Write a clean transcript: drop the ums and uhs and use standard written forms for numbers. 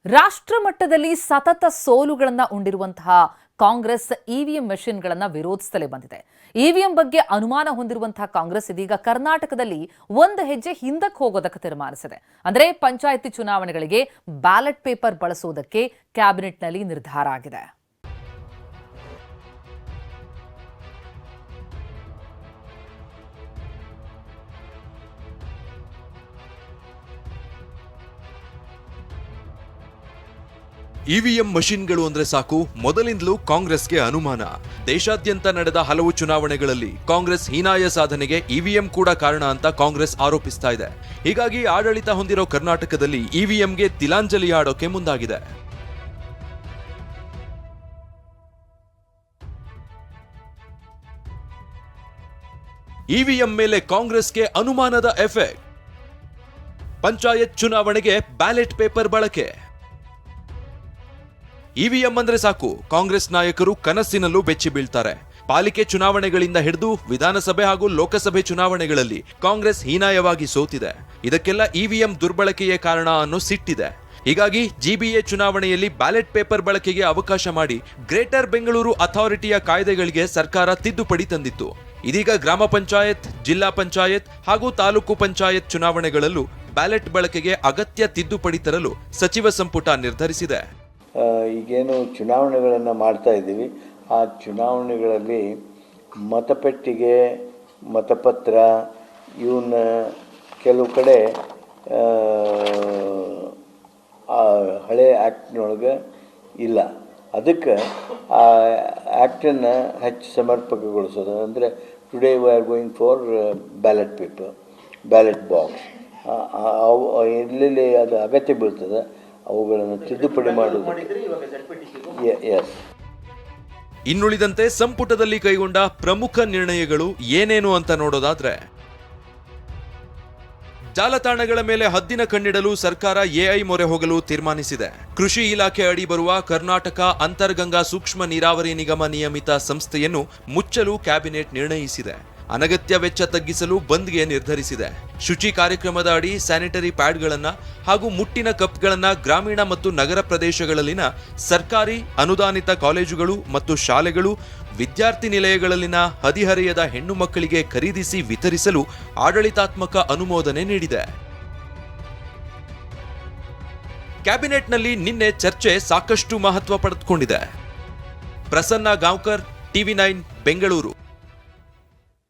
ರಾಷ್ಟ್ರ ಮಟ್ಟದಲ್ಲಿ ಸತತ ಸೋಲುಗಳನ್ನು ಉಂಡಿರುವಂತಹ ಕಾಂಗ್ರೆಸ್ ಇವಿಎಂ ಮೆಷಿನ್ಗಳನ್ನು ವಿರೋಧಿಸುತ್ತಲೇ ಬಂದಿದೆ. ಇವಿಎಂ ಬಗ್ಗೆ ಅನುಮಾನ ಹೊಂದಿರುವಂತಹ ಕಾಂಗ್ರೆಸ್ ಇದೀಗ ಕರ್ನಾಟಕದಲ್ಲಿ ಒಂದು ಹೆಜ್ಜೆ ಹಿಂದಕ್ಕೆ ಹೋಗೋದಕ್ಕೆ ತೀರ್ಮಾನಿಸಿದೆ. ಅಂದರೆ ಪಂಚಾಯಿತಿ ಚುನಾವಣೆಗಳಿಗೆ ಬ್ಯಾಲೆಟ್ ಪೇಪರ್ ಬಳಸುವುದಕ್ಕೆ ಕ್ಯಾಬಿನೆಟ್ನಲ್ಲಿ ನಿರ್ಧಾರ ಆಗಿದೆ. ಇವಿಎಂ ಮಷಿನ್ಗಳು ಅಂದ್ರೆ ಸಾಕು, ಮೊದಲಿಂದಲೂ ಕಾಂಗ್ರೆಸ್ಗೆ ಅನುಮಾನ. ದೇಶಾದ್ಯಂತ ನಡೆದ ಹಲವು ಚುನಾವಣೆಗಳಲ್ಲಿ ಕಾಂಗ್ರೆಸ್ ಹೀನಾಯ ಸಾಧನೆಗೆ ಇವಿಎಂ ಕೂಡ ಕಾರಣ ಅಂತ ಕಾಂಗ್ರೆಸ್ ಆರೋಪಿಸ್ತಾ ಇದೆ. ಹೀಗಾಗಿ ಆಡಳಿತ ಹೊಂದಿರೋ ಕರ್ನಾಟಕದಲ್ಲಿ ಇವಿಎಂಗೆ ತಿಲಾಂಜಲಿ ಆಡೋಕೆ ಮುಂದಾಗಿದೆ. ಇವಿಎಂ ಮೇಲೆ ಕಾಂಗ್ರೆಸ್ಗೆ ಅನುಮಾನದ ಎಫೆಕ್ಟ್. ಪಂಚಾಯತ್ ಚುನಾವಣೆಗೆ ಬ್ಯಾಲೆಟ್ ಪೇಪರ್ ಬಳಕೆ. ಇವಿಎಂ ಅಂದ್ರೆ ಸಾಕು, ಕಾಂಗ್ರೆಸ್ ನಾಯಕರು ಕನಸಿನಲ್ಲೂ ಬೆಚ್ಚಿ ಬೀಳ್ತಾರೆ. ಪಾಲಿಕೆ ಚುನಾವಣೆಗಳಿಂದ ಹಿಡಿದು ವಿಧಾನಸಭೆ ಹಾಗೂ ಲೋಕಸಭೆ ಚುನಾವಣೆಗಳಲ್ಲಿ ಕಾಂಗ್ರೆಸ್ ಹೀನಾಯವಾಗಿ ಸೋತಿದೆ. ಇದಕ್ಕೆಲ್ಲ ಇವಿಎಂ ದುರ್ಬಳಕೆಯೇ ಕಾರಣ ಅನ್ನೋ ಸಿಟ್ಟಿದೆ. ಹೀಗಾಗಿ ಜಿಬಿಎ ಚುನಾವಣೆಯಲ್ಲಿ ಬ್ಯಾಲೆಟ್ ಪೇಪರ್ ಬಳಕೆಗೆ ಅವಕಾಶ ಮಾಡಿ ಗ್ರೇಟರ್ ಬೆಂಗಳೂರು ಅಥಾರಿಟಿಯ ಕಾಯ್ದೆಗಳಿಗೆ ಸರ್ಕಾರ ತಿದ್ದುಪಡಿ ತಂದಿತ್ತು. ಇದೀಗ ಗ್ರಾಮ ಪಂಚಾಯತ್, ಜಿಲ್ಲಾ ಪಂಚಾಯತ್ ಹಾಗೂ ತಾಲೂಕು ಪಂಚಾಯತ್ ಚುನಾವಣೆಗಳಲ್ಲೂ ಬ್ಯಾಲೆಟ್ ಬಳಕೆಗೆ ಅಗತ್ಯ ತಿದ್ದುಪಡಿ ತರಲು ಸಚಿವ ಸಂಪುಟ ನಿರ್ಧರಿಸಿದೆ. ಈಗೇನು ಚುನಾವಣೆಗಳನ್ನು ಮಾಡ್ತಾ ಇದ್ದೀವಿ, ಆ ಚುನಾವಣೆಗಳಲ್ಲಿ ಮತಪೆಟ್ಟಿಗೆ, ಮತಪತ್ರ ಇವನ್ನ ಕೆಲವು ಕಡೆ ಹಳೆ ಆ್ಯಕ್ಟ್ನೊಳಗೆ ಇಲ್ಲ. ಅದಕ್ಕೆ ಆ ಆ್ಯಕ್ಟನ್ನು ಹೆಚ್ಚು ಸಮರ್ಪಕಗೊಳಿಸೋದು ಅಂದರೆ today we are going for ballot paper, ballot box. ಎಲ್ಲೆಲ್ಲಿ ಅದು ಅಗತ್ಯ ಬೀಳ್ತದೆ ಅವುಗಳನ್ನು ತಿದ್ದುಪಡಿ ಮಾಡುವುದು. ಇನ್ನುಳಿದಂತೆ ಸಂಪುಟದಲ್ಲಿ ಕೈಗೊಂಡ ಪ್ರಮುಖ ನಿರ್ಣಯಗಳು ಏನೇನು ಅಂತ ನೋಡೋದಾದ್ರೆ, ಜಾಲತಾಣಗಳ ಮೇಲೆ ಹದ್ದಿನ ಕಣ್ಣಿಡಲು ಸರ್ಕಾರ ಎಐ ಮೊರೆ ಹೋಗಲು ತೀರ್ಮಾನಿಸಿದೆ. ಕೃಷಿ ಇಲಾಖೆ ಅಡಿ ಬರುವ ಕರ್ನಾಟಕ ಅಂತರ್ಗಂಗಾ ಸೂಕ್ಷ್ಮ ನೀರಾವರಿ ನಿಗಮ ನಿಯಮಿತ ಸಂಸ್ಥೆಯನ್ನು ಮುಚ್ಚಲು ಕ್ಯಾಬಿನೆಟ್ ನಿರ್ಣಯಿಸಿದೆ. ಅನಗತ್ಯ ವೆಚ್ಚ ತಗ್ಗಿಸಲು ಬಂದ್ಗೆ ನಿರ್ಧರಿಸಿದೆ. ಶುಚಿ ಕಾರ್ಯಕ್ರಮದ ಅಡಿ ಸ್ಯಾನಿಟರಿ ಪ್ಯಾಡ್ಗಳನ್ನು ಹಾಗೂ ಮುಟ್ಟಿನ ಕಪ್ಗಳನ್ನು ಗ್ರಾಮೀಣ ಮತ್ತು ನಗರ ಪ್ರದೇಶಗಳಲ್ಲಿನ ಸರ್ಕಾರಿ ಅನುದಾನಿತ ಕಾಲೇಜುಗಳು ಮತ್ತು ಶಾಲೆಗಳು, ವಿದ್ಯಾರ್ಥಿ ನಿಲಯಗಳಲ್ಲಿನ ಹದಿಹರೆಯದ ಹೆಣ್ಣು ಮಕ್ಕಳಿಗೆ ಖರೀದಿಸಿ ವಿತರಿಸಲು ಆಡಳಿತಾತ್ಮಕ ಅನುಮೋದನೆ ನೀಡಿದೆ. ಕ್ಯಾಬಿನೆಟ್ನಲ್ಲಿ ನಿನ್ನೆ ಚರ್ಚೆ ಸಾಕಷ್ಟು ಮಹತ್ವ ಪಡೆದುಕೊಂಡಿದೆ. ಪ್ರಸನ್ನ ಗಾಂವ್ಕರ್, ಟಿವಿ9 ಬೆಂಗಳೂರು.